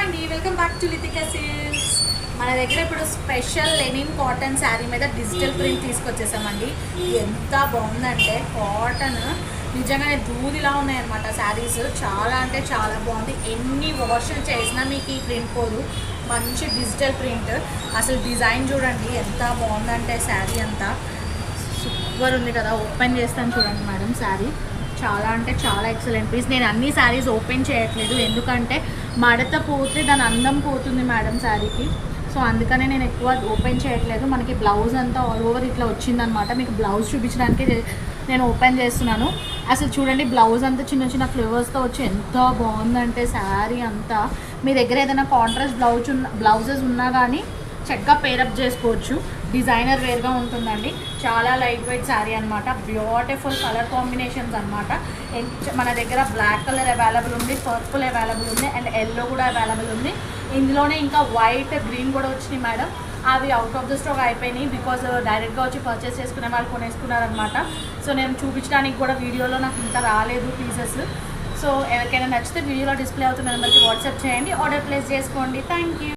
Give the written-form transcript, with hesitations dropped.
అండి, welcome back to Litika silks. మన దగ్గర ఇప్పుడు స్పెషల్ లెనిన్ కాటన్ శారీ మీద డిజిటల్ ప్రింట్ తీసుకొచ్చేసామండి. ఎంత బాగుందంటే కాటన్ నిజంగానే దూదిలా ఉన్నాయన్నమాట శారీస్. చాలా అంటే చాలా బాగుంది. ఎన్ని వాష్లు చేసినా మీకు ఈ ప్రింట్ పోదు. మంచి డిజిటల్ ప్రింట్. అసలు డిజైన్ చూడండి ఎంత బాగుందంటే శారీ అంతా సూపర్ ఉంది కదా. ఓపెన్ చేస్తాను చూడండి మేడం శారీ. చాలా అంటే చాలా ఎక్సలెంట్ పీస్. నేను అన్ని శారీస్ ఓపెన్ చేయట్లేదు, ఎందుకంటే మడత పోతే దాని అందం పోతుంది మేడం శారీకి. సో అందుకనే నేను ఎక్కువ ఓపెన్ చేయట్లేదు. మనకి బ్లౌజ్ అంతా ఆల్ ఓవర్ ఇట్లా వచ్చిందనమాట. మీకు బ్లౌజ్ చూపించడానికి నేను ఓపెన్ చేస్తున్నాను. అసలు చూడండి బ్లౌజ్ అంతా చిన్న చిన్న ఫ్లేవర్స్తో వచ్చి ఎంత బాగుందంటే శారీ అంతా. మీ దగ్గర ఏదైనా కాంట్రాస్ట్ బ్లౌజెస్ ఉన్నా కానీ చక్కగా పేరప్ చేసుకోవచ్చు. డిజైనర్ వేర్గా ఉంటుందండి. చాలా లైట్ వెయిట్ శారీ అనమాట. బ్యూటిఫుల్ కలర్ కాంబినేషన్స్ అనమాట. మన దగ్గర బ్లాక్ కలర్ అవైలబుల్ ఉంది, పర్పుల్ అవైలబుల్ ఉంది, అండ్ ఎల్లో కూడా అవైలబుల్ ఉంది. ఇందులోనే ఇంకా వైట్ గ్రీన్ కూడా వచ్చినాయి మేడం. అవి అవుట్ ఆఫ్ ద స్టాక్ అయిపోయినాయి, బికాజ్ డైరెక్ట్గా వచ్చి పర్చేస్ చేసుకునే వాళ్ళు కొనేసుకున్నారనమాట. సో నేను చూపించడానికి కూడా వీడియోలో నాకు ఇంకా రాలేదు పీసెస్. సో ఎవరికైనా నచ్చితే వీడియోలో డిస్ప్లే అవుతున్న నెంబర్కి వాట్సాప్ చేయండి, ఆర్డర్ ప్లేస్ చేసుకోండి. Thank you.